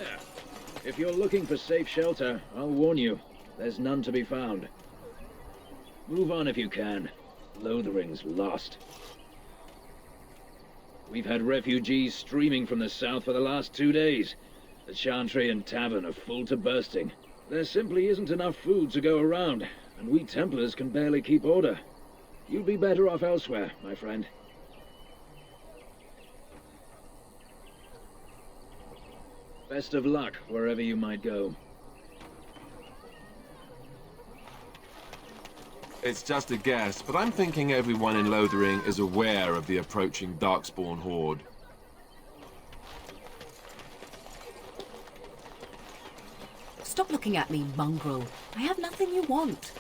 there. If you're looking for safe shelter, I'll warn you, there's none to be found. Move on if you can. Lothering's lost. We've had refugees streaming from the south for the last 2 days. The Chantry and Tavern are full to bursting. There simply isn't enough food to go around, and we Templars can barely keep order. You'd be better off elsewhere, my friend. Best of luck wherever you might go. It's just a guess, but I'm thinking everyone in Lothering is aware of the approaching Darkspawn horde. Stop looking at me, mongrel. I have nothing you want.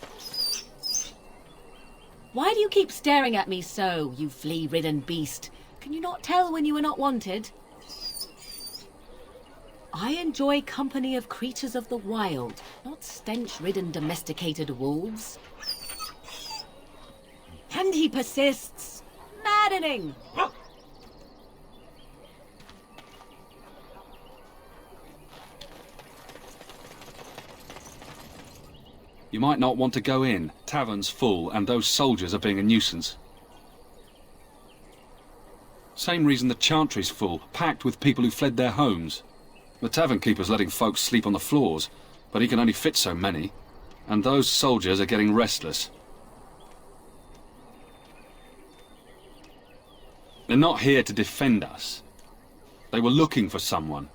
Why do you keep staring at me so, you flea-ridden beast? Can you not tell when you are not wanted? I enjoy company of creatures of the wild, not stench-ridden domesticated wolves. And he persists. Maddening! You might not want to go in. Tavern's full, and those soldiers are being a nuisance. Same reason the Chantry's full, packed with people who fled their homes. The tavern keeper's letting folks sleep on the floors, but he can only fit so many. And those soldiers are getting restless. They're not here to defend us. They were looking for someone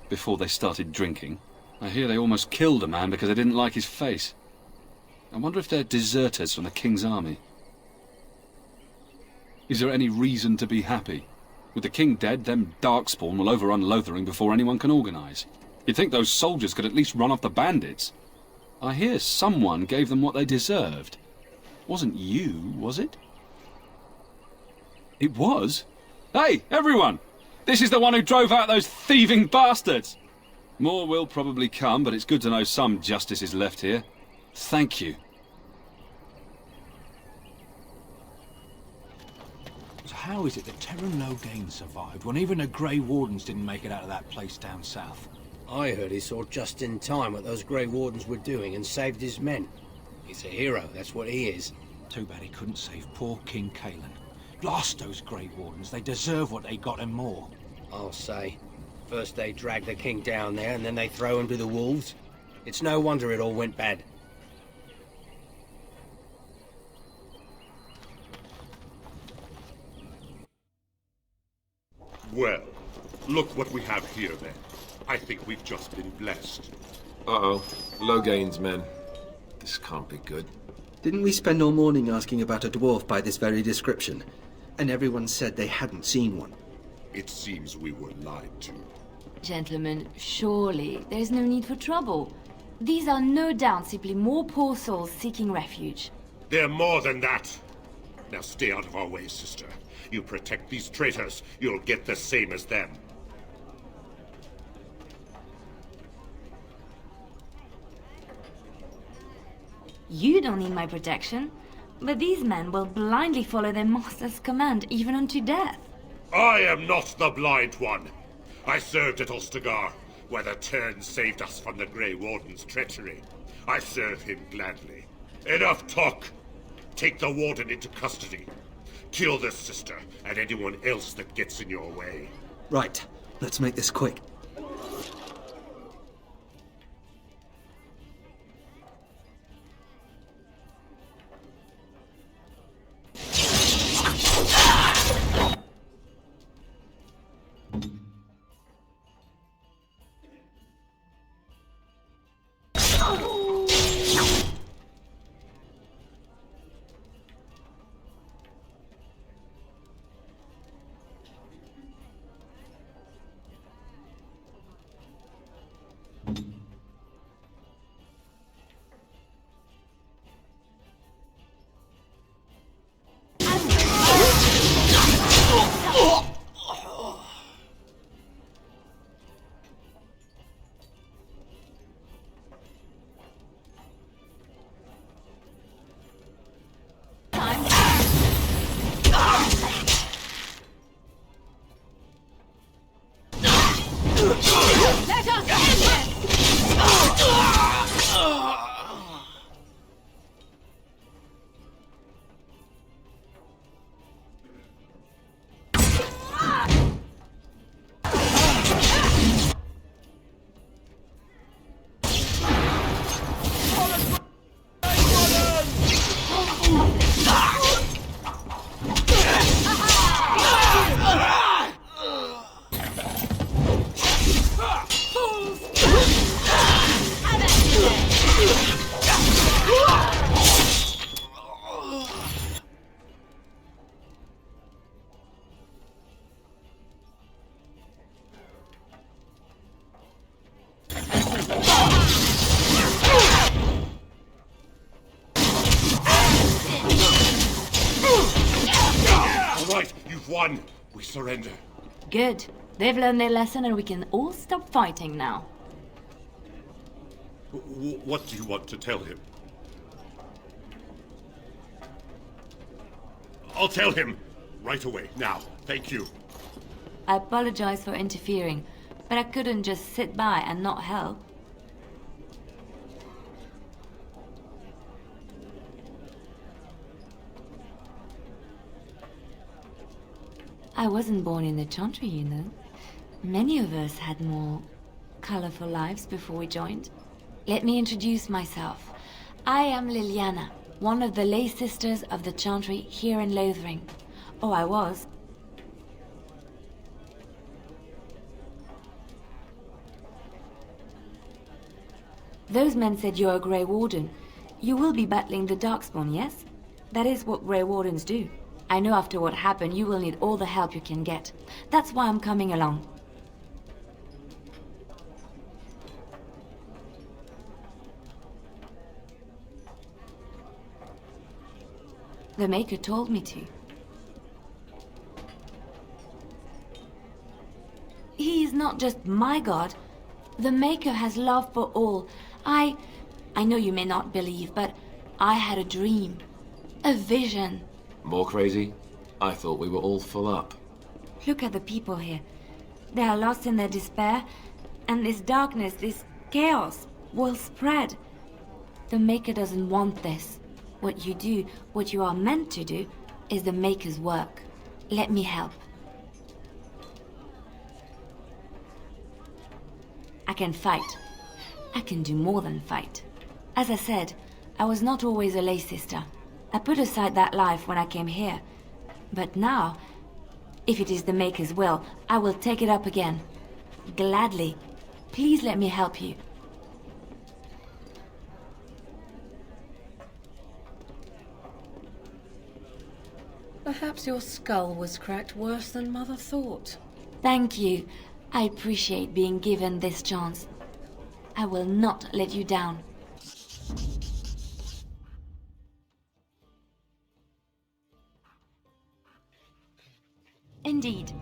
before they started drinking. I hear they almost killed a man because they didn't like his face. I wonder if they're deserters from the King's army. Is there any reason to be happy? With the King dead, them Darkspawn will overrun Lothering before anyone can organise. You'd think those soldiers could at least run off the bandits. I hear someone gave them what they deserved. Wasn't you, was it? It was? Hey, everyone! This is the one who drove out those thieving bastards! More will probably come, but it's good to know some justice is left here. Thank you. So how is it that Terra Noghain survived when even the Grey Wardens didn't make it out of that place down south? I heard he saw just in time what those Grey Wardens were doing and saved his men. He's a hero, that's what he is. Too bad he couldn't save poor King Cailan. Blast those Grey Wardens, they deserve what they got and more. I'll say. First they drag the king down there and then they throw him to the wolves. It's no wonder it all went bad. Well, look what we have here then. I think we've just been blessed. Uh-oh. Loghain's men. This can't be good. Didn't we spend all morning asking about a dwarf by this very description? And everyone said they hadn't seen one. It seems we were lied to. Gentlemen, surely there is no need for trouble. These are no doubt simply more poor souls seeking refuge. They're more than that. Now stay out of our way, sister. You protect these traitors, you'll get the same as them. You don't need my protection, but these men will blindly follow their master's command even unto death. I am not the blind one. I served at Ostagar, where the Tern saved us from the Grey Warden's treachery. I serve him gladly. Enough talk! Take the Warden into custody. Kill this sister and anyone else that gets in your way. Right, let's make this quick. Let us end this! All right, you've won. We surrender. Good. They've learned their lesson and we can all stop fighting now. What do you want to tell him? I'll tell him right away, now. Thank you. I apologize for interfering, but I couldn't just sit by and not help. I wasn't born in the Chantry, you know. Many of us had more colorful lives before we joined. Let me introduce myself. I am Leliane, one of the lay sisters of the Chantry here in Lothering. Oh, I was. Those men said you're a Grey Warden. You will be battling the Darkspawn, yes? That is what Grey Wardens do. I know after what happened, you will need all the help you can get. That's why I'm coming along. The Maker told me to. He is not just my god. The Maker has love for all. I know you may not believe, but I had a dream. A vision. More crazy? I thought we were all full up. Look at the people here. They are lost in their despair, and this darkness, this chaos, will spread. The Maker doesn't want this. What you do, what you are meant to do, is the Maker's work. Let me help. I can fight. I can do more than fight. As I said, I was not always a lay sister. I put aside that life when I came here. But now, if it is the Maker's will, I will take it up again. Gladly. Please let me help you. Perhaps your skull was cracked worse than Mother thought. Thank you. I appreciate being given this chance. I will not let you down. Indeed.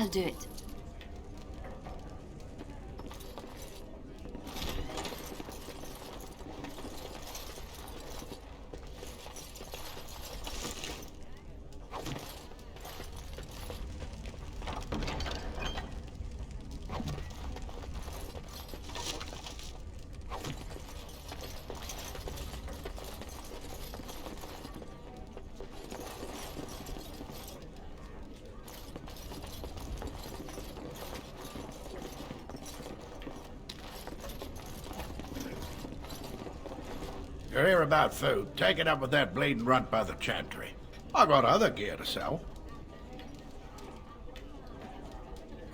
I'll do it. You hear about food? Take it up with that bleeding runt by the chantry. I got other gear to sell.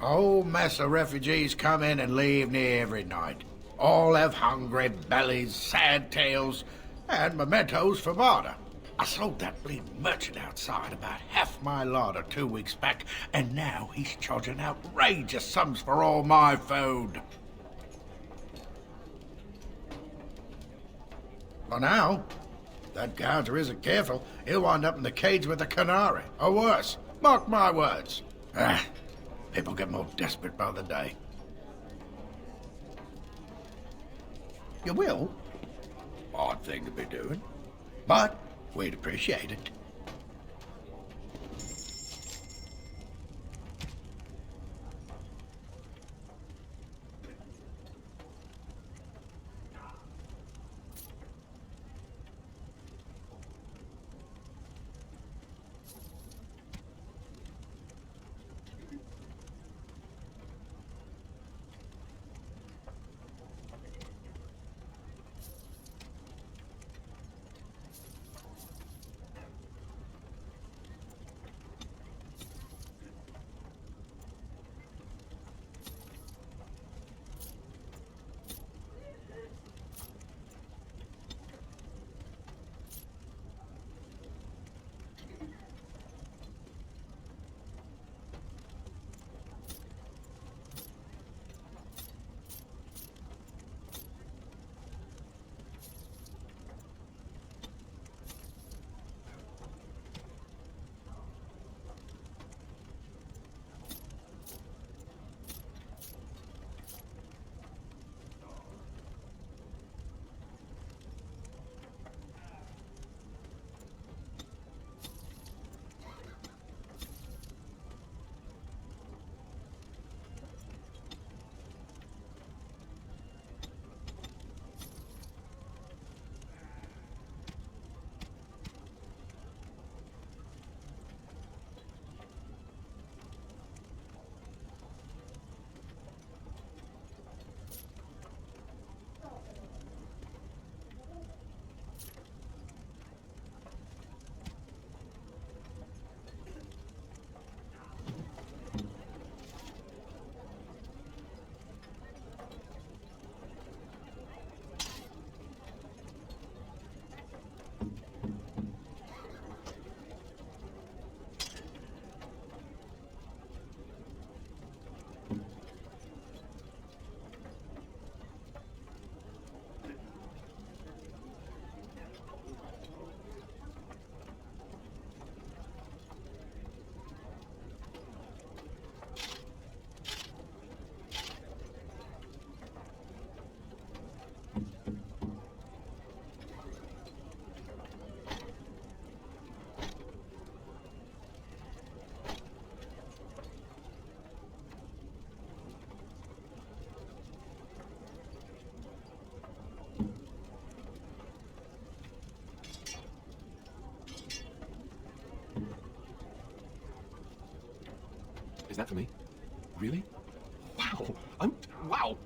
A whole mess of refugees come in and leave near every night. All have hungry bellies, sad tales, and mementos for barter. I sold that bleeding merchant outside about half my larder 2 weeks back, and now he's charging outrageous sums for all my food. For now, if that counter isn't careful, he'll wind up in the cage with the canary, or worse. Mark my words. People get more desperate by the day. You will? Odd thing to be doing. But we'd appreciate it. Is that for me? Really? Wow! Wow!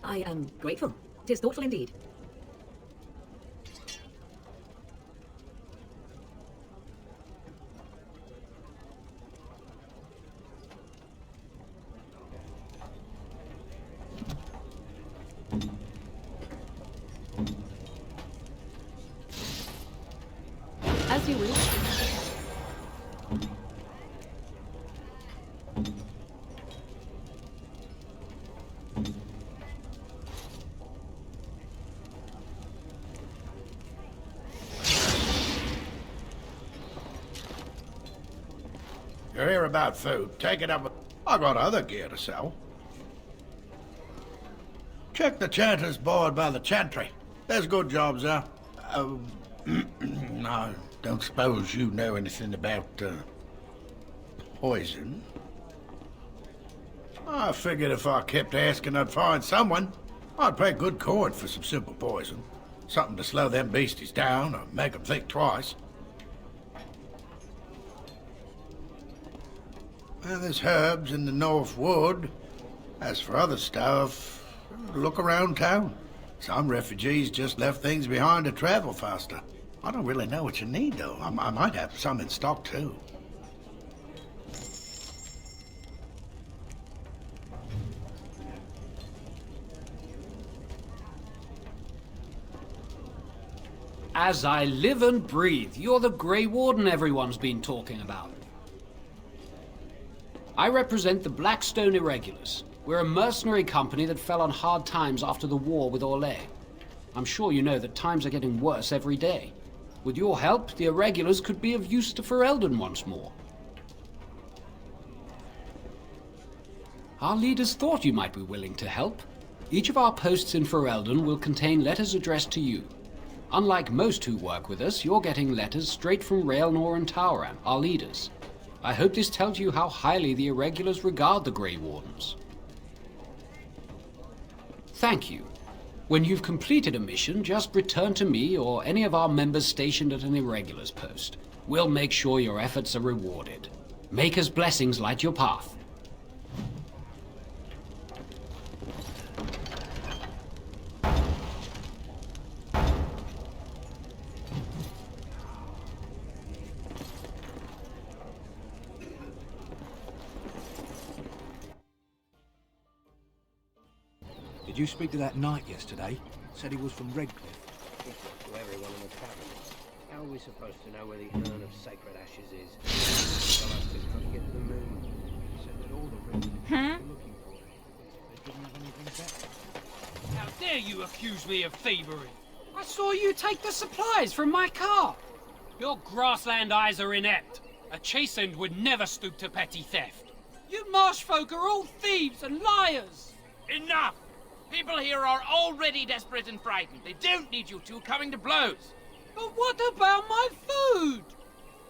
I am grateful. 'Tis thoughtful indeed. As you wish. you're here about food, take it up. I got other gear to sell. Check the chanter's board by the chantry. There's good jobs there. I don't suppose you know anything about, poison? I figured if I kept asking, I'd find someone. I'd pay good coin for some simple poison. Something to slow them beasties down or make them think twice. Well, there's herbs in the North Wood. As for other stuff, look around town. Some refugees just left things behind to travel faster. I don't really know what you need, though. I might have some in stock, too. As I live and breathe, you're the Grey Warden everyone's been talking about. I represent the Blackstone Irregulars. We're a mercenary company that fell on hard times after the war with Orlais. I'm sure you know that times are getting worse every day. With your help, the Irregulars could be of use to Ferelden once more. Our leaders thought you might be willing to help. Each of our posts in Ferelden will contain letters addressed to you. Unlike most who work with us, you're getting letters straight from Raelnor and Tauran, our leaders. I hope this tells you how highly the Irregulars regard the Grey Wardens. Thank you. When you've completed a mission, just return to me or any of our members stationed at an Irregulars post. We'll make sure your efforts are rewarded. Maker's blessings light your path. Did you speak to that knight yesterday? Said he was from Redcliffe. He talked to everyone in the tavern. How are we supposed to know where the urn of sacred ashes is? Tell us to how to get to the moon. He said that all the residents were looking for it. They didn't have anything better. How dare you accuse me of thievery? I saw you take the supplies from my car. Your grassland eyes are inept. A chastened would never stoop to petty theft. You marsh folk are all thieves and liars. Enough! People here are already desperate and frightened. They don't need you two coming to blows. But what about my food?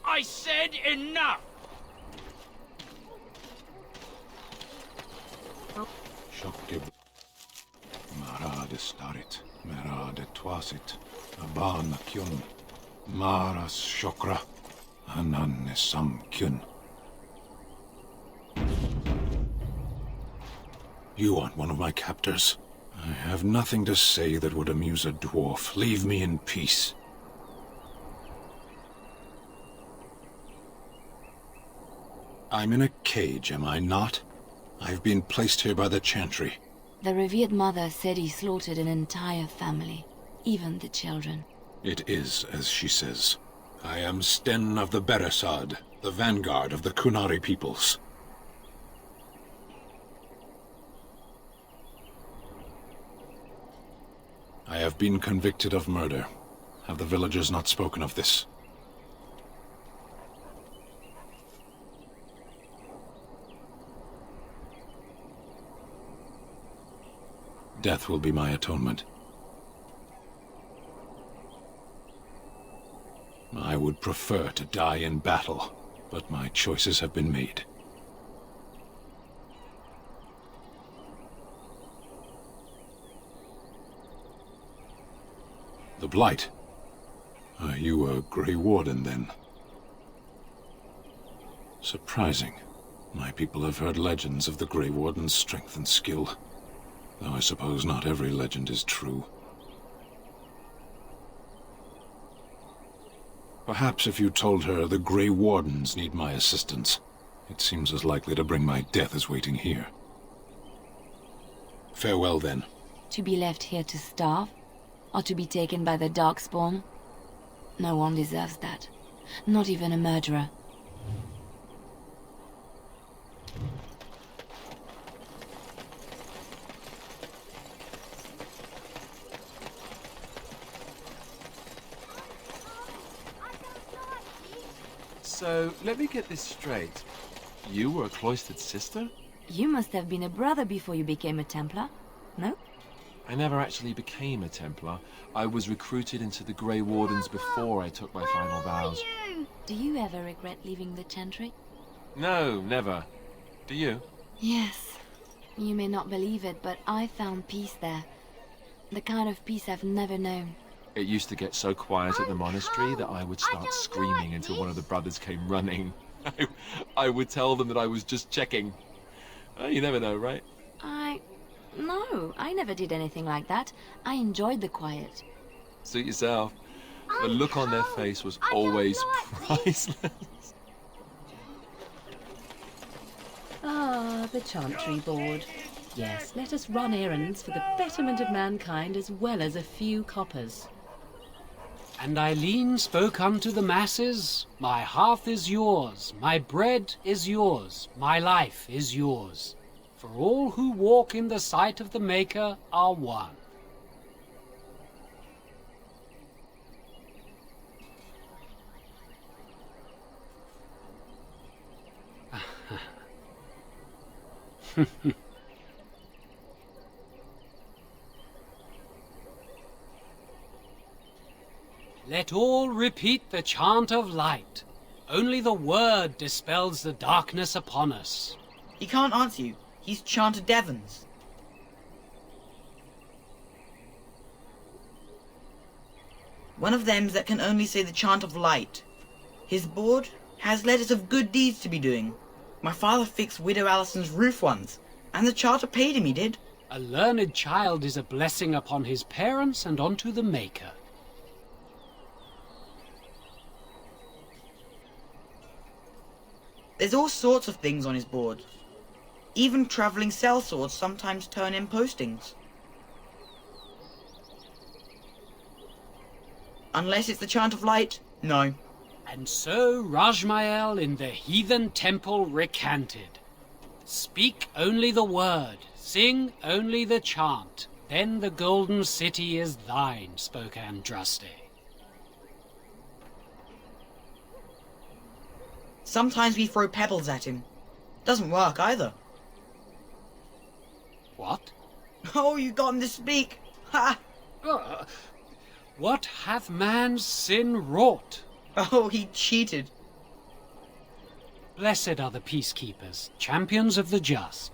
I said enough! Shoktib. Marad starit, merad twasit, aban kyun, maras shokra, anan sam kyun. You aren't one of my captors. I have nothing to say that would amuse a dwarf. Leave me in peace. I'm in a cage, am I not? I've been placed here by the Chantry. The revered mother said he slaughtered an entire family, even the children. It is as she says. I am Sten of the Beresad, the vanguard of the Kunari peoples. I have been convicted of murder. Have the villagers not spoken of this? Death will be my atonement. I would prefer to die in battle, but my choices have been made. The Blight. Are you a Grey Warden, then? Surprising. My people have heard legends of the Grey Warden's strength and skill, though I suppose not every legend is true. Perhaps if you told her the Grey Wardens need my assistance, it seems as likely to bring my death as waiting here. Farewell, then. To be left here to starve? Or to be taken by the Darkspawn? No one deserves that. Not even a murderer. So, let me get this straight. You were a cloistered sister? You must have been a brother before you became a Templar, no? I never actually became a Templar. I was recruited into the Grey Wardens before I took my final vows. Do you ever regret leaving the Chantry? No, never. Do you? Yes. You may not believe it, but I found peace there. The kind of peace I've never known. It used to get so quiet at the monastery that I would start screaming until one of the brothers came running. I would tell them that I was just checking. You never know, right? No, I never did anything like that. I enjoyed the quiet. Suit yourself. The look on their face was always priceless. Ah, the Chantry Board. Yes, let us run errands for the betterment of mankind as well as a few coppers. And Eileen spoke unto the masses, My hearth is yours, my bread is yours, my life is yours. For all who walk in the sight of the Maker are one. Let all repeat the chant of light. Only the word dispels the darkness upon us. He can't answer you. He's chanted Devons. One of them's that can only say the chant of light. His board has letters of good deeds to be doing. My father fixed Widow Allison's roof once, and the charter paid him, he did. A learned child is a blessing upon his parents and unto the Maker. There's all sorts of things on his board. Even travelling sellswords sometimes turn in postings. Unless it's the chant of light, no. And so Rajmael in the heathen temple recanted. Speak only the word, sing only the chant, then the golden city is thine, spoke Andraste. Sometimes we throw pebbles at him. Doesn't work either. What? Oh, you got him to speak! Ha! What hath man's sin wrought? Oh, he cheated. Blessed are the peacekeepers, champions of the just.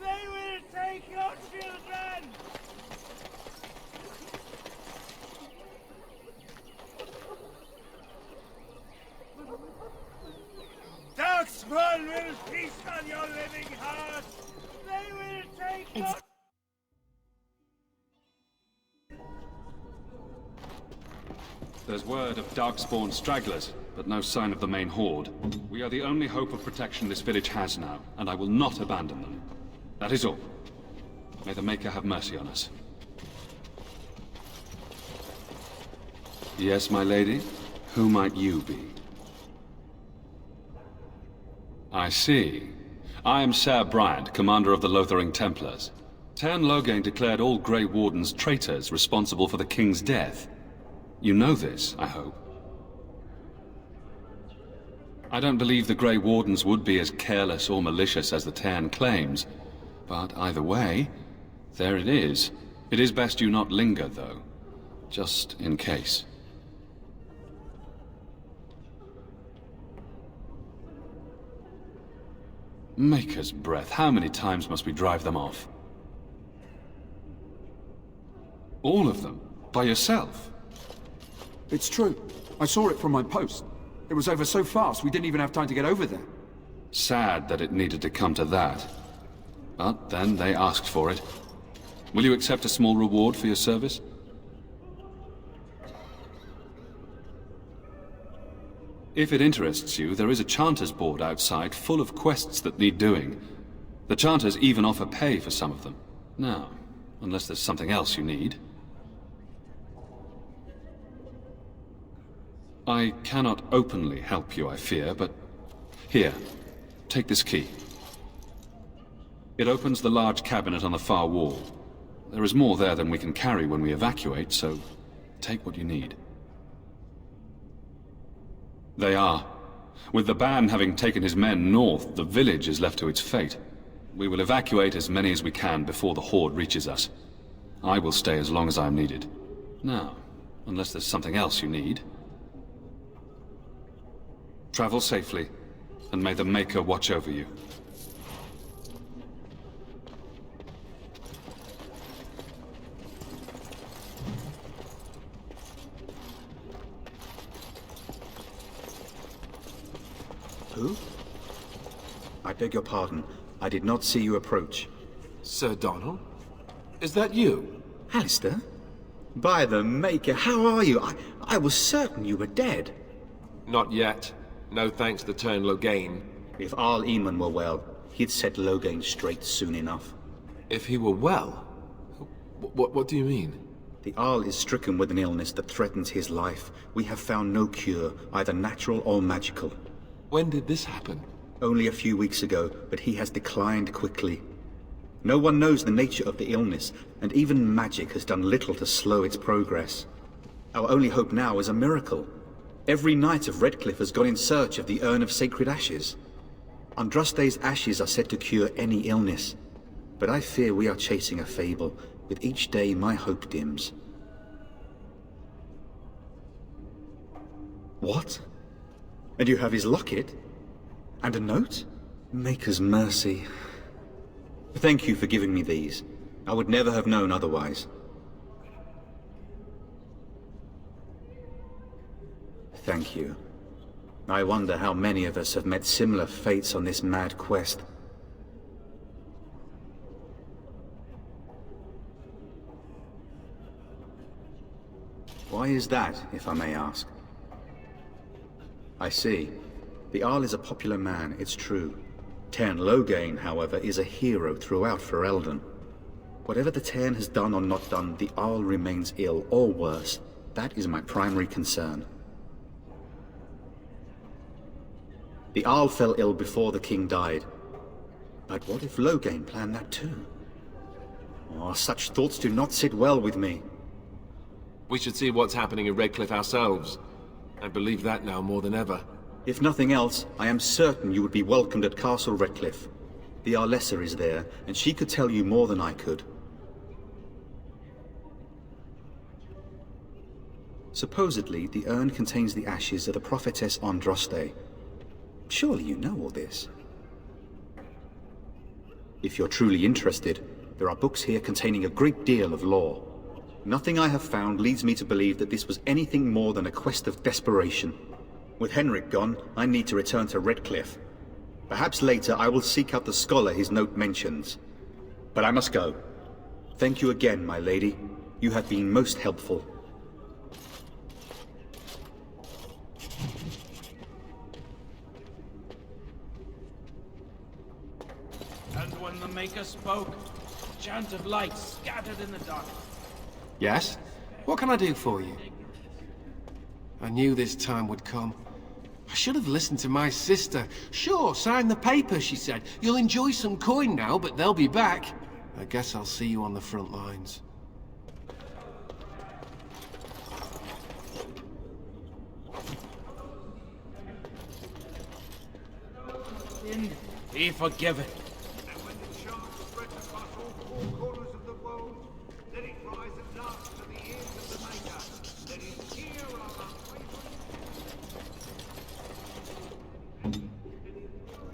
They will take your children! Darkspawn will feast on your living heart! They will take your... There's word of Darkspawn stragglers, but no sign of the main horde. We are the only hope of protection this village has now, and I will not abandon them. That is all. May the Maker have mercy on us. Yes, my lady? Who might you be? I see. I am Ser Bryant, commander of the Lothering Templars. Tern Loghain declared all Grey Wardens traitors responsible for the King's death. You know this, I hope. I don't believe the Grey Wardens would be as careless or malicious as the Tern claims. But either way, there it is. It is best you not linger, though. Just in case. Maker's breath, how many times must we drive them off? All of them? By yourself? It's true. I saw it from my post. It was over so fast, we didn't even have time to get over there. Sad that it needed to come to that. But then they asked for it. Will you accept a small reward for your service? If it interests you, there is a Chanter's board outside full of quests that need doing. The Chanters even offer pay for some of them. Now, unless there's something else you need. I cannot openly help you, I fear, but... Here, take this key. It opens the large cabinet on the far wall. There is more there than we can carry when we evacuate, so take what you need. They are. With the ban having taken his men north, the village is left to its fate. We will evacuate as many as we can before the horde reaches us. I will stay as long as I am needed. Now, unless there's something else you need. Travel safely, and may the Maker watch over you. Who? I beg your pardon. I did not see you approach. Sir Donald? Is that you? Alistair? By the Maker, how are you? I was certain you were dead. Not yet. No thanks to Turn Loghain. If Arl Eamon were well, he'd set Loghain straight soon enough. If he were well? What do you mean? The Arl is stricken with an illness that threatens his life. We have found no cure, either natural or magical. When did this happen? Only a few weeks ago, but he has declined quickly. No one knows the nature of the illness, and even magic has done little to slow its progress. Our only hope now is a miracle. Every knight of Redcliffe has gone in search of the Urn of Sacred Ashes. Andraste's ashes are said to cure any illness, but I fear we are chasing a fable. With each day, my hope dims. What? And you have his locket? And a note? Maker's mercy. Thank you for giving me these. I would never have known otherwise. Thank you. I wonder how many of us have met similar fates on this mad quest. Why is that, if I may ask? I see. The Arl is a popular man, it's true. Turn Loghain, however, is a hero throughout Ferelden. Whatever the Turn has done or not done, the Arl remains ill, or worse. That is my primary concern. The Arl fell ill before the king died. But what if Loghain planned that too? Oh, such thoughts do not sit well with me. We should see what's happening in Redcliffe ourselves. I believe that now more than ever. If nothing else, I am certain you would be welcomed at Castle Redcliffe. The Arlessa is there, and she could tell you more than I could. Supposedly, the urn contains the ashes of the prophetess Andraste. Surely you know all this. If you're truly interested, there are books here containing a great deal of lore. Nothing I have found leads me to believe that this was anything more than a quest of desperation. With Henrik gone, I need to return to Redcliffe. Perhaps later I will seek out the scholar his note mentions. But I must go. Thank you again, my lady. You have been most helpful. And when the Maker spoke, a chant of light scattered in the dark. Yes? What can I do for you? I knew this time would come. I should have listened to my sister. Sure, sign the paper, she said. You'll enjoy some coin now, but they'll be back. I guess I'll see you on the front lines. Be forgiven.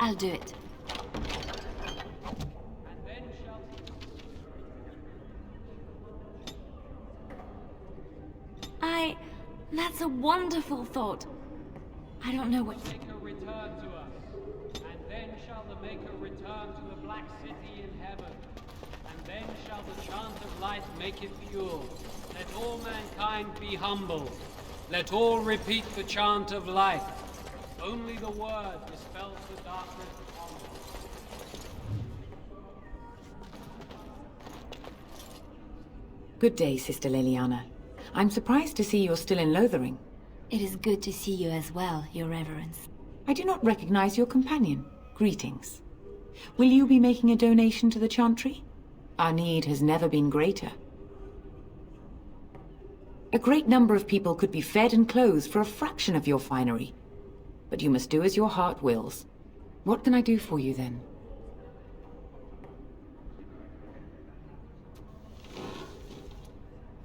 I'll do it. That's a wonderful thought. I don't know what... Maker return to us, and then shall the Maker return to the Black City in heaven, and then shall the chant of light make it pure. Let all mankind be humble. Let all repeat the chant of light. Only the word dispels the darkness upon us. Good day, Sister Leliane. I'm surprised to see you're still in Lothering. It is good to see you as well, Your Reverence. I do not recognize your companion. Greetings. Will you be making a donation to the Chantry? Our need has never been greater. A great number of people could be fed and clothed for a fraction of your finery. But you must do as your heart wills. What can I do for you, then?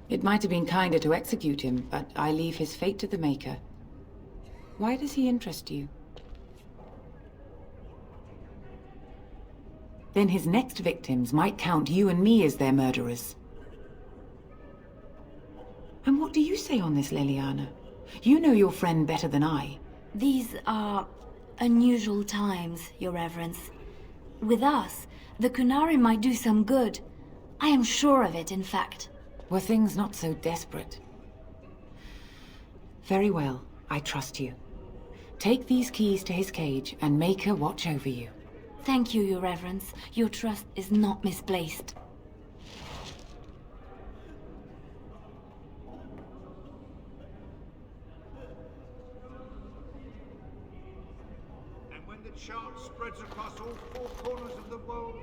It might have been kinder to execute him, but I leave his fate to the Maker. Why does he interest you? Then his next victims might count you and me as their murderers. And what do you say on this, Leliane? You know your friend better than I. These are unusual times, Your Reverence. With us, the Kunari might do some good. I am sure of it, in fact. Were things not so desperate? Very well, I trust you. Take these keys to his cage and make her watch over you. Thank you, Your Reverence. Your trust is not misplaced. And when the chant spreads across all four corners of the world,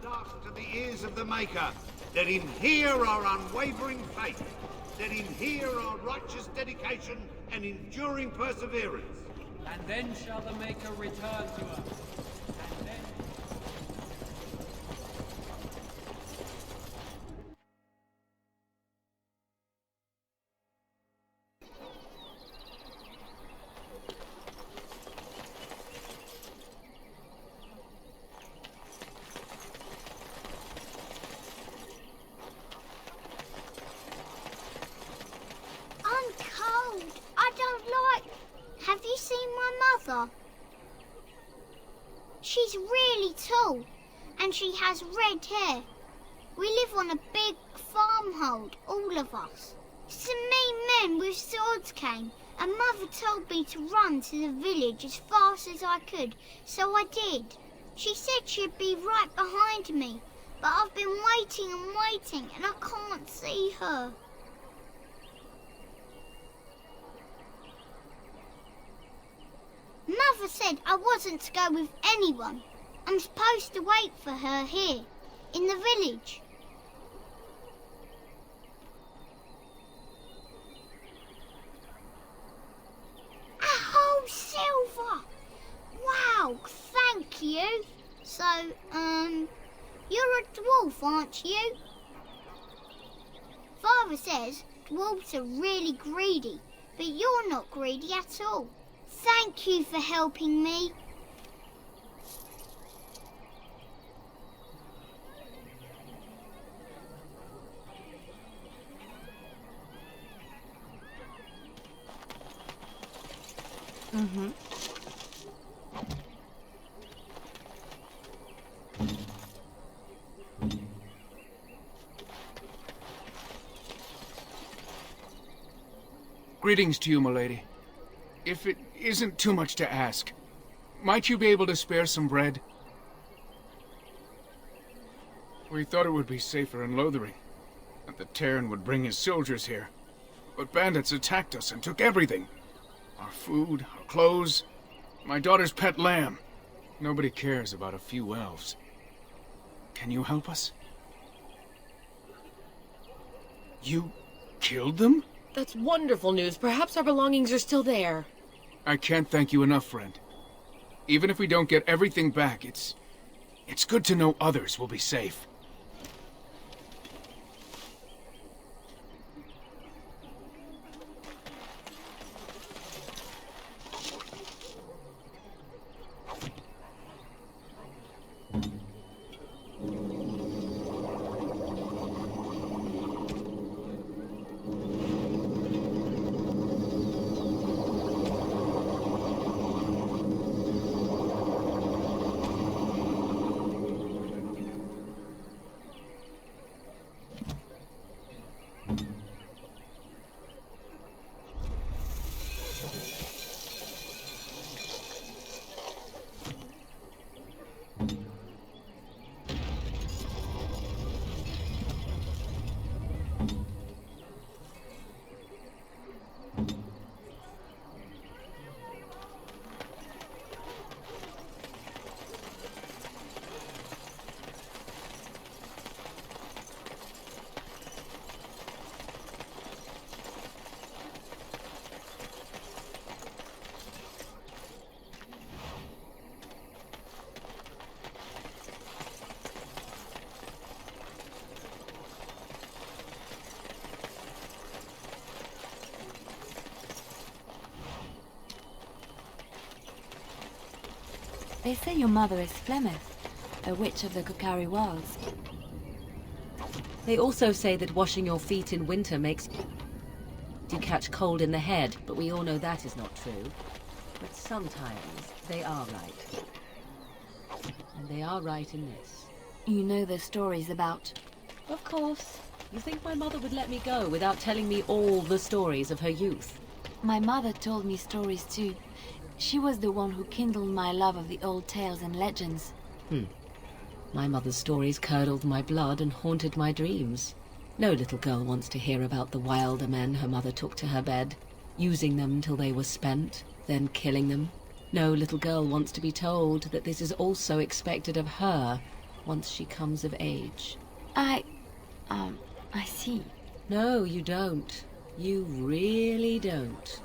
last to the ears of the Maker, let him hear our unwavering faith. Let him hear our righteous dedication and enduring perseverance. And then shall the Maker return to us. And then... I'm cold. I don't like... Have you seen my mother? She's really tall, and she has red hair. We live on a big farmhold, all of us. Some mean men with swords came, and Mother told me to run to the village as fast as I could, so I did. She said she'd be right behind me, but I've been waiting and waiting, and I can't see her. Mother said I wasn't to go with anyone. I'm supposed to wait for her here, in the village. A whole silver! Wow, thank you. So, you're a dwarf, aren't you? Father says dwarves are really greedy, but you're not greedy at all. Thank you for helping me. Mm-hmm. Greetings to you, milady. If it isn't too much to ask, might you be able to spare some bread? We thought it would be safer in Lothering, that the Terran would bring his soldiers here. But bandits attacked us and took everything. Our food, our clothes, my daughter's pet lamb. Nobody cares about a few elves. Can you help us? You killed them? That's wonderful news. Perhaps our belongings are still there. I can't thank you enough, friend. Even if we don't get everything back, it's good to know others will be safe. They say your mother is Flemeth, a witch of the Kokari Wilds. They also say that washing your feet in winter makes you catch cold in the head, but we all know that is not true. But sometimes they are right. And they are right in this. You know the stories about... Of course. You think my mother would let me go without telling me all the stories of her youth? My mother told me stories too. She was the one who kindled my love of the old tales and legends. My mother's stories curdled my blood and haunted my dreams. No little girl wants to hear about the wilder men her mother took to her bed, using them till they were spent, then killing them. No little girl wants to be told that this is also expected of her once she comes of age. I see. No, you don't. You really don't.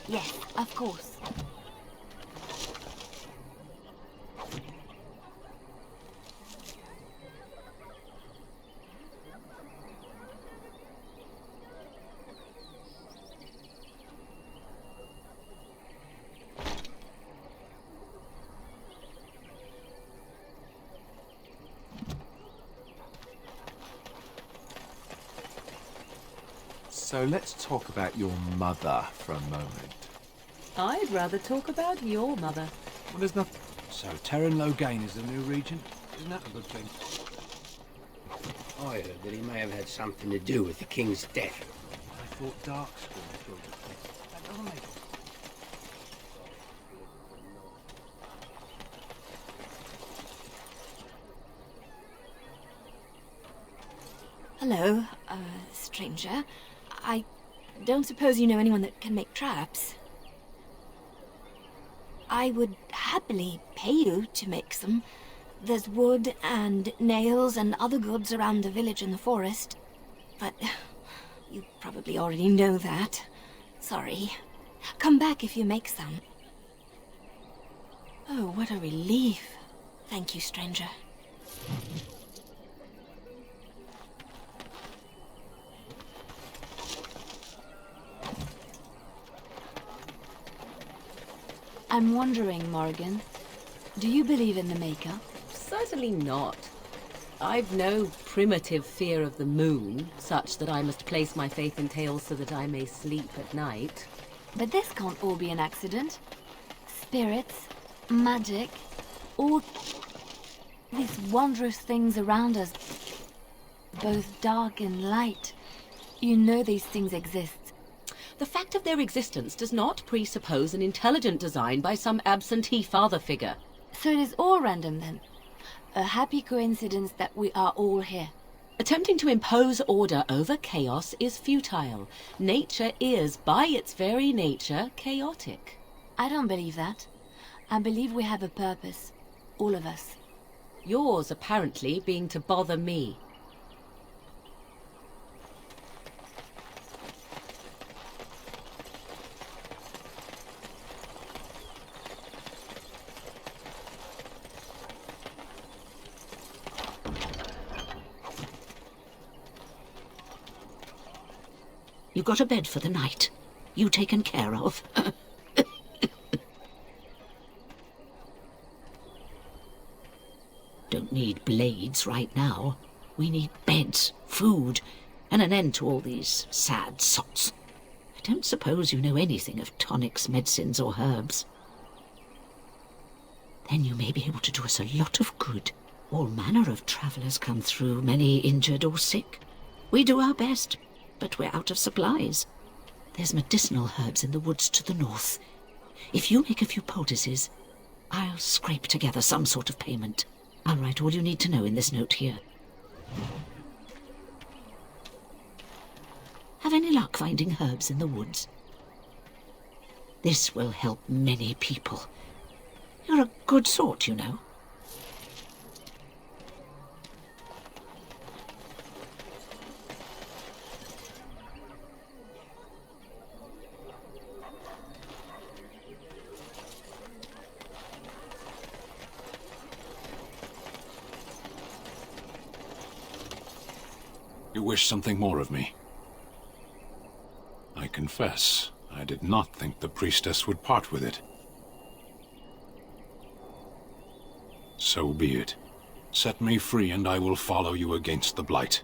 Yes, of course. So let's talk about your mother for a moment. I'd rather talk about your mother. Well, there's nothing... So Terran Logain is the new regent? Isn't that a good thing? I heard that he may have had something to do with the king's death. I thought Darkspawn killed the king. That doesn't make sense. Hello, stranger. I don't suppose you know anyone that can make traps? I would happily pay you to make some. There's wood and nails and other goods around the village and the forest. But you probably already know that. Sorry. Come back if you make some. Oh, what a relief. Thank you, stranger. I'm wondering, Morgan, do you believe in the Maker? Certainly not. I've no primitive fear of the moon, such that I must place my faith in tales so that I may sleep at night. But this can't all be an accident. Spirits, magic, all these wondrous things around us, both dark and light. You know these things exist. The fact of their existence does not presuppose an intelligent design by some absentee father figure. So it is all random then? A happy coincidence that we are all here. Attempting to impose order over chaos is futile. Nature is, by its very nature, chaotic. I don't believe that. I believe we have a purpose. All of us. Yours, apparently, being to bother me. You got a bed for the night. You taken care of. Don't need blades right now. We need beds, food, and an end to all these sad sots. I don't suppose you know anything of tonics, medicines, or herbs. Then you may be able to do us a lot of good. All manner of travellers come through, many injured or sick. We do our best, but we're out of supplies. There's medicinal herbs in the woods to the north. If you make a few poultices, I'll scrape together some sort of payment. I'll write all you need to know in this note here. Have any luck finding herbs in the woods? This will help many people. You're a good sort, you know. You wish something more of me? I confess, I did not think the priestess would part with it. So be it. Set me free and I will follow you against the Blight.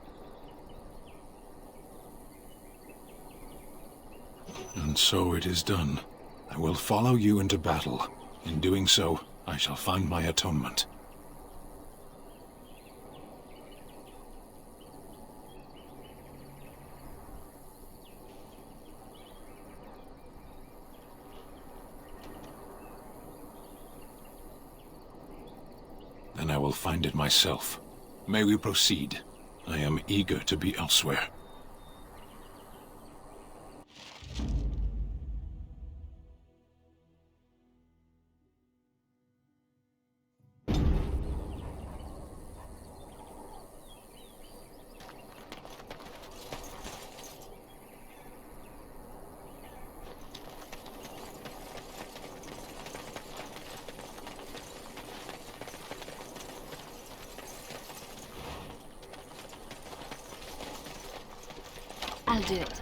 And so it is done. I will follow you into battle. In doing so, I shall find my atonement. Then I will find it myself. May we proceed? I am eager to be elsewhere. I'll do it.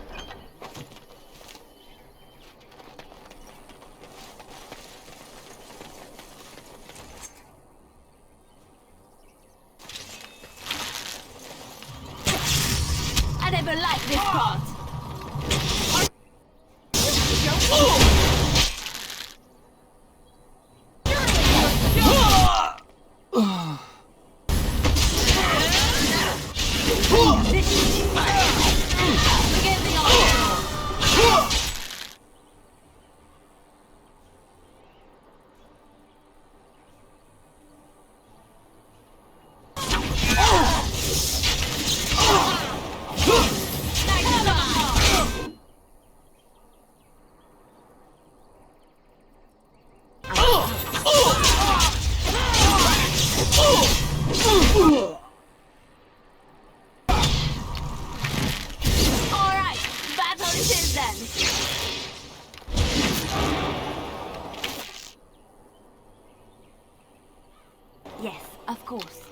I never liked this part. Yes, of course.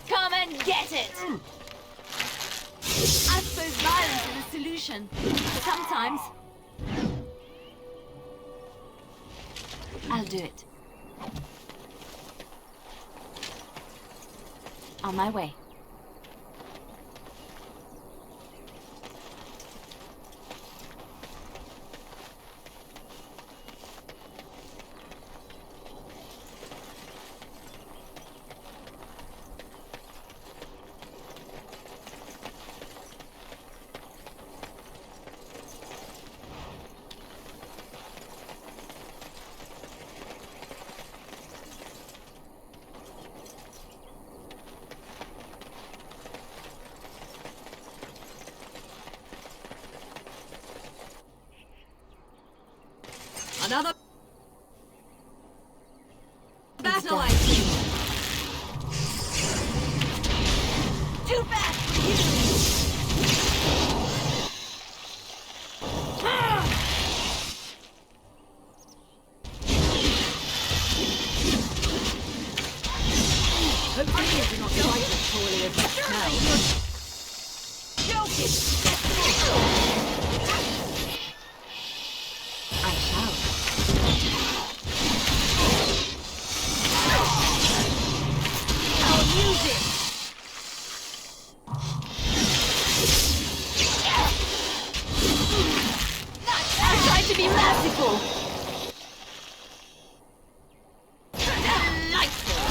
Come and get it! I suppose violence is a solution. Sometimes. I'll do it. On my way. Another battle, I see. Too fast for you. Hopefully you do not fight as poorly as you smell. Joking. I shall. I'll use it. I tried to be merciful. Delightful.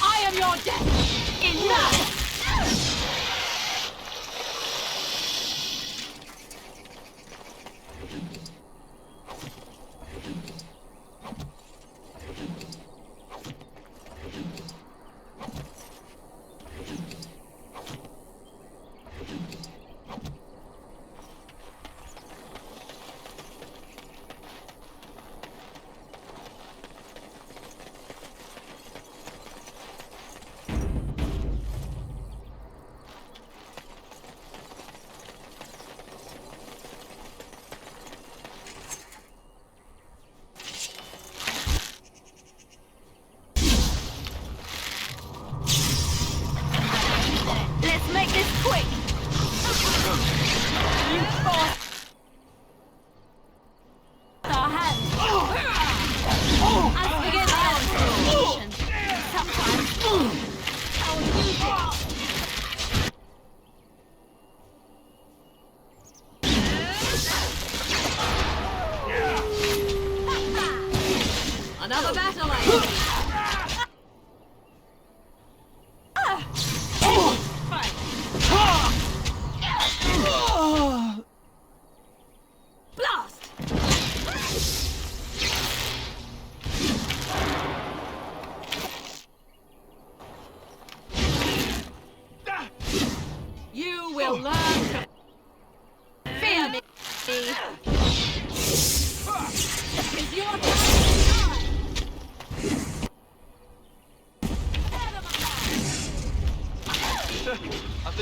I am your death. Enough.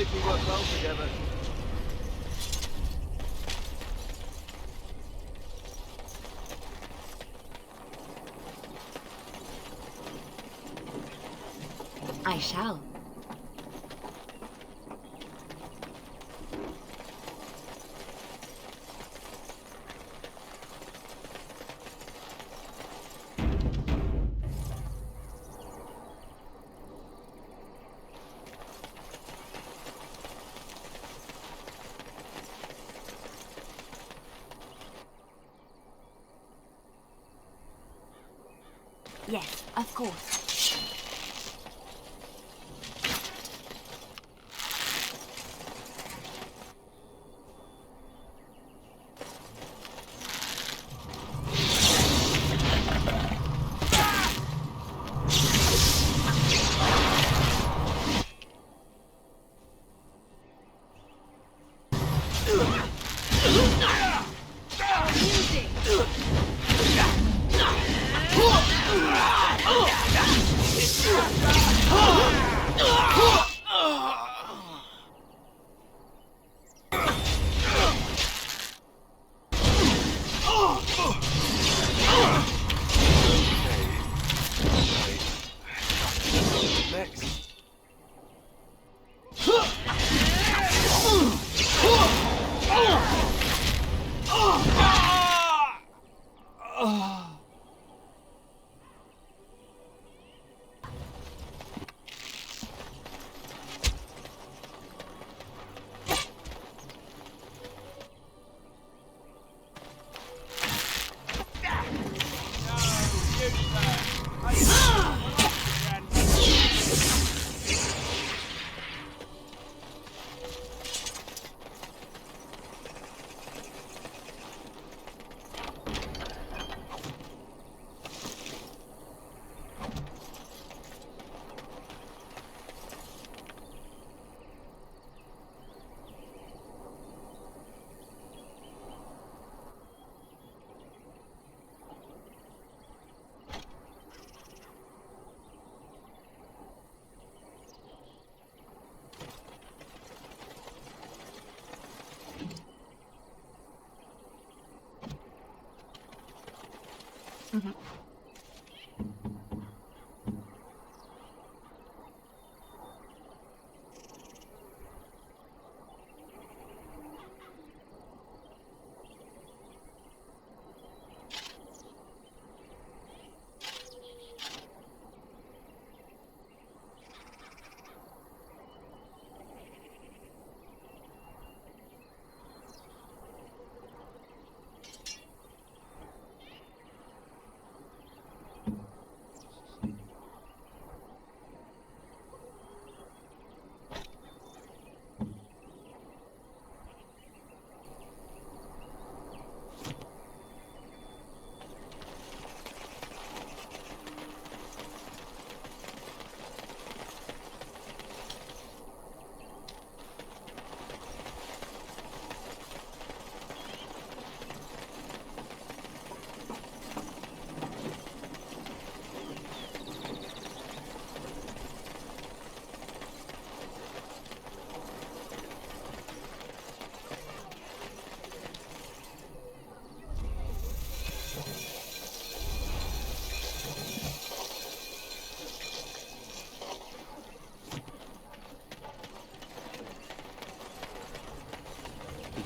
think we work well together. I shall. Yes, of course. Mm-hmm.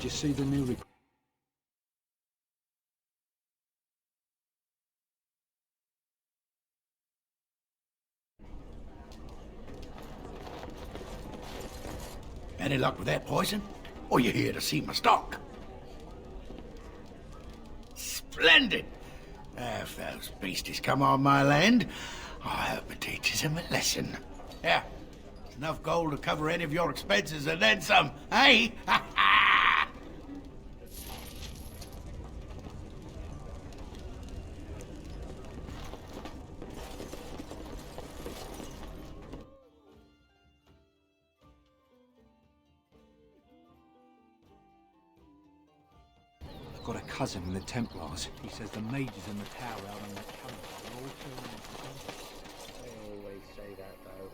Did you see the new Any luck with that poison? Or you here to see my stock? Splendid! If those beasties come on my land, I hope it teaches them a lesson. Yeah, enough gold to cover any of your expenses and then some, eh? I've got a cousin in the Templars. He says the mages in the tower out on that tunnel are all turning into zombies. They always say that, though.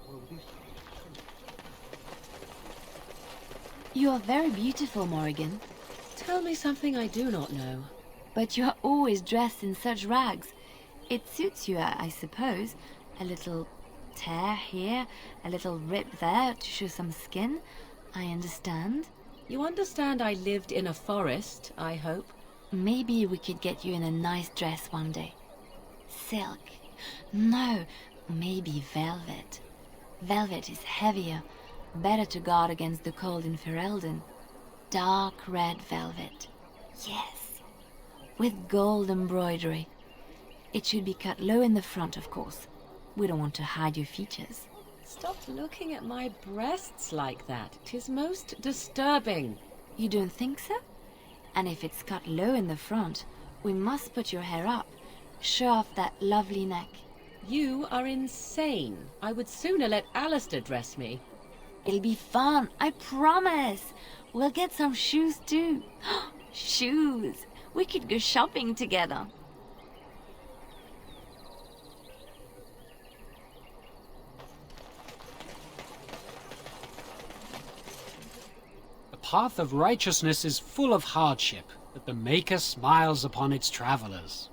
Well, this You are very beautiful, Morrigan. Tell me something I do not know. But you are always dressed in such rags. It suits you, I suppose. A little tear here, a little rip there to show some skin. I understand. You understand I lived in a forest, I hope? Maybe we could get you in a nice dress one day. Silk. No, maybe velvet. Velvet is heavier, better to guard against the cold in Ferelden. Dark red velvet. Yes. With gold embroidery. It should be cut low in the front, of course. We don't want to hide your features. Stop looking at my breasts like that. 'Tis most disturbing. You don't think so? And if it's cut low in the front, we must put your hair up. Show off that lovely neck. You are insane. I would sooner let Alistair dress me. It'll be fun, I promise. We'll get some shoes too. Shoes! We could go shopping together. The path of righteousness is full of hardship, but the Maker smiles upon its travelers.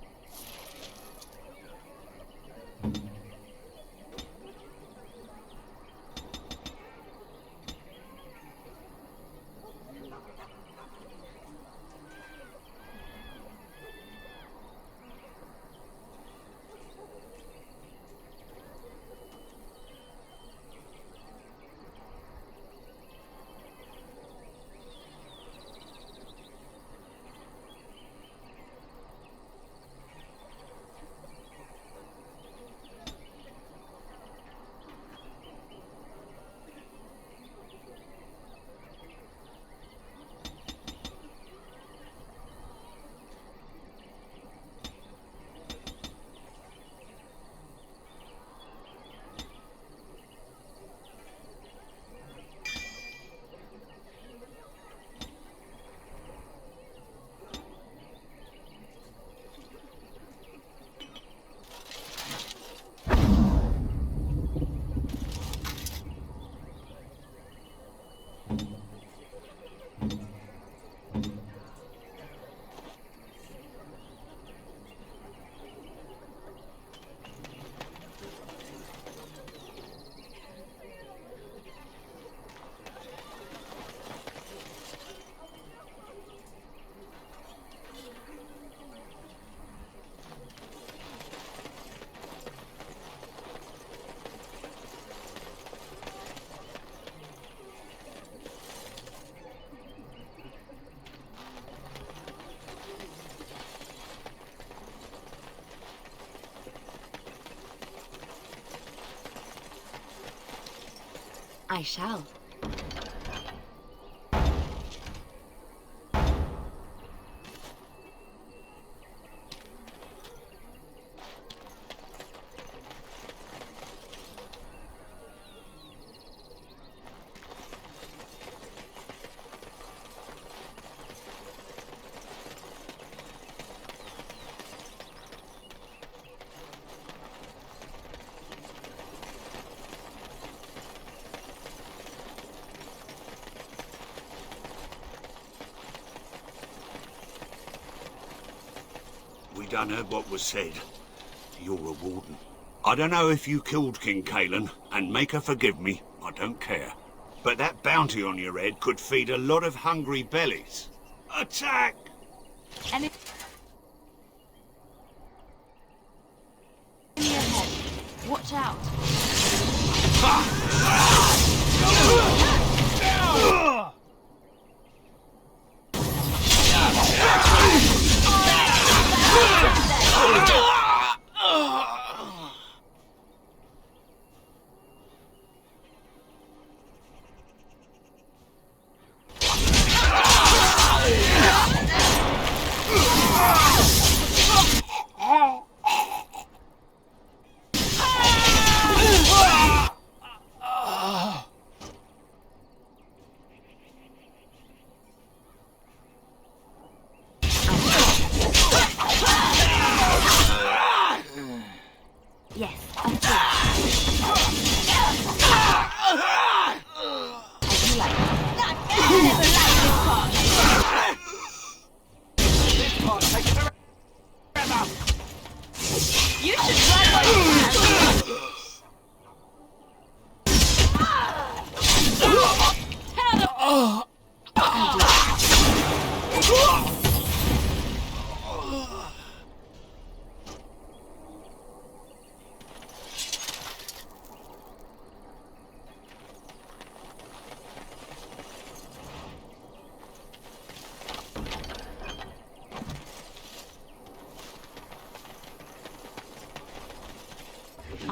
I shall. We done heard what was said. You're a warden. I don't know if you killed King Kalen, and make her forgive me, I don't care. But that bounty on your head could feed a lot of hungry bellies. Attack! And in your head. Watch out.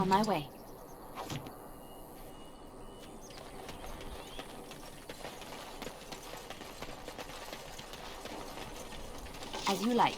On my way. As you like.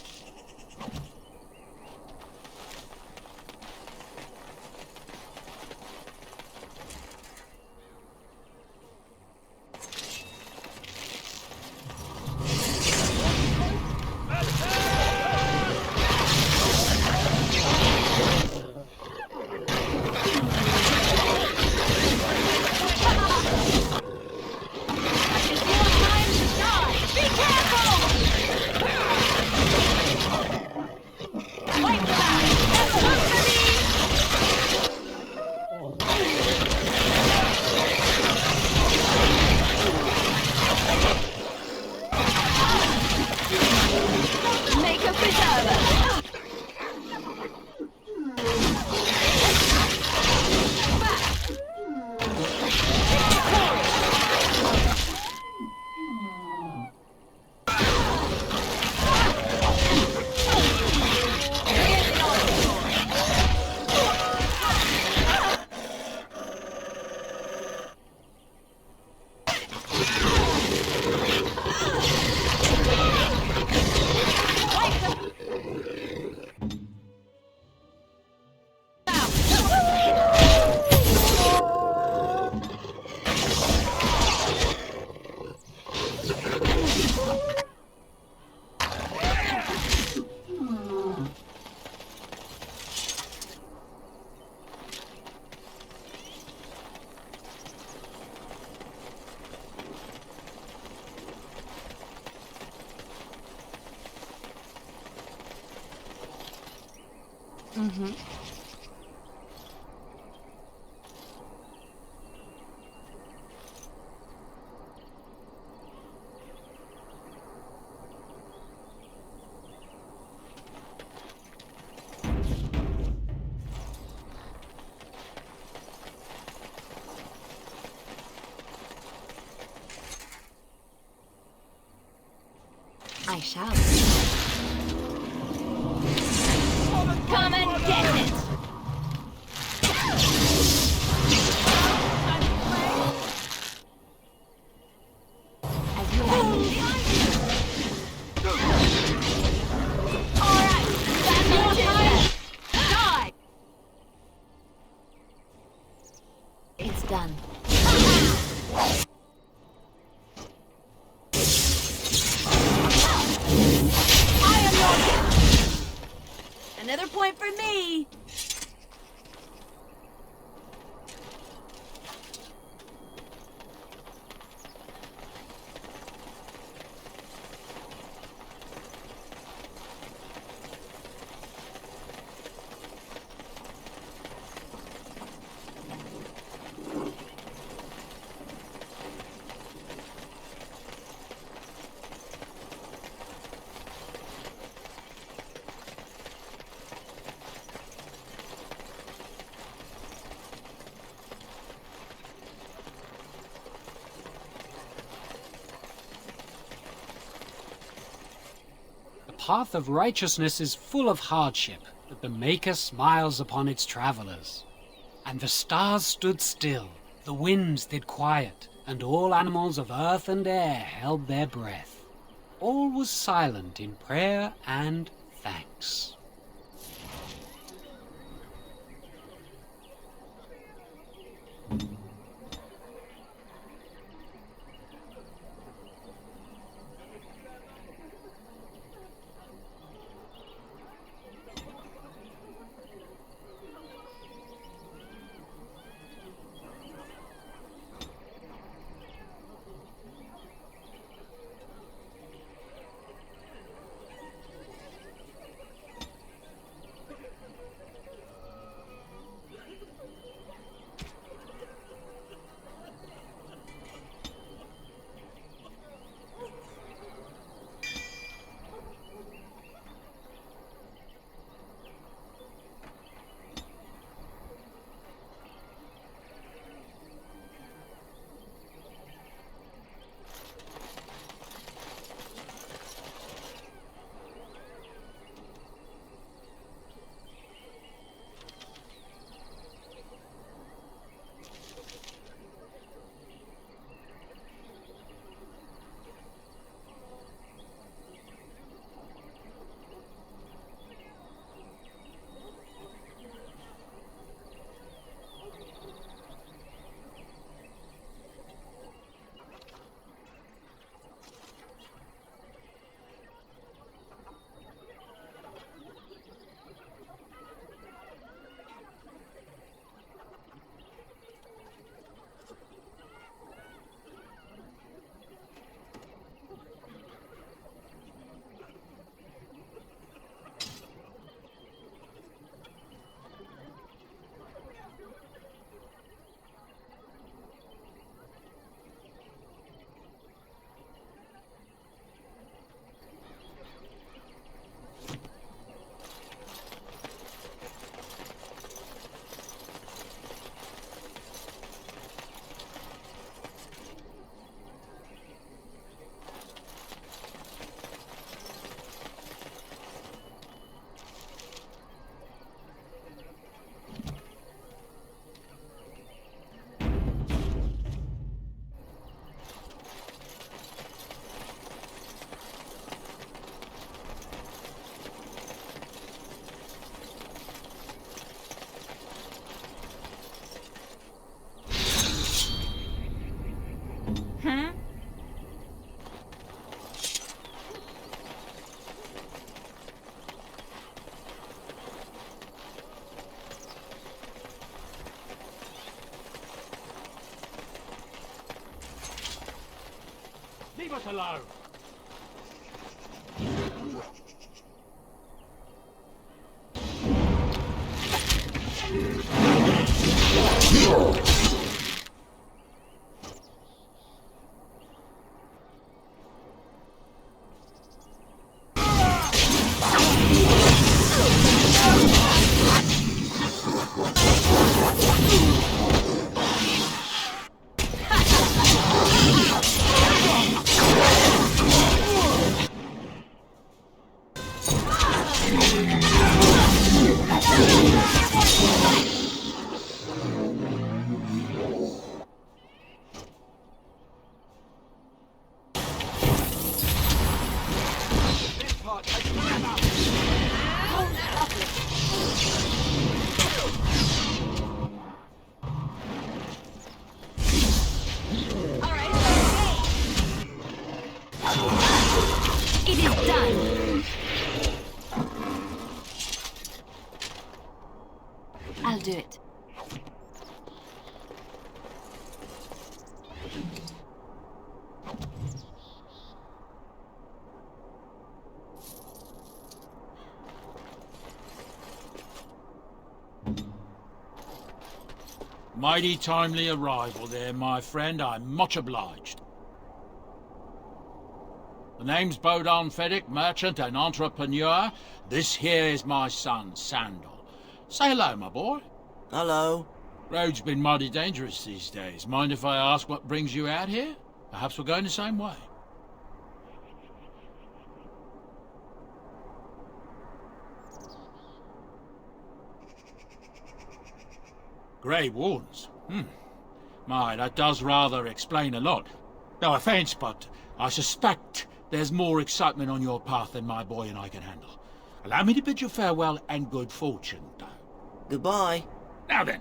Mm-hmm. I shall. Come and get it! As you like. Alright, that's your time! Die! It's done. Another point for me! The path of righteousness is full of hardship, but the Maker smiles upon its travelers. And the stars stood still, the winds did quiet, and all animals of earth and air held their breath. All was silent in prayer and thanks. Leave us alone! It is done. I'll do it. Mighty timely arrival there, my friend. I'm much obliged. The name's Bodan Fedek, merchant and entrepreneur. This here is my son, Sandal. Say hello, my boy. Hello. Road's been mighty dangerous these days. Mind if I ask what brings you out here? Perhaps we're going the same way. Grey Wardens? My, that does rather explain a lot. No offence, but I suspect there's more excitement on your path than my boy and I can handle. Allow me to bid you farewell and good fortune, though. Goodbye. Now then,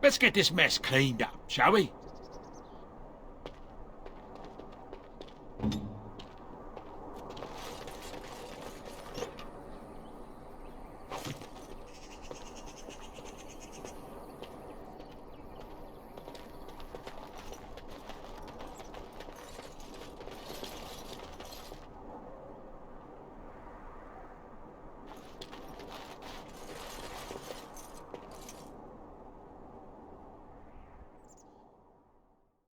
let's get this mess cleaned up, shall we?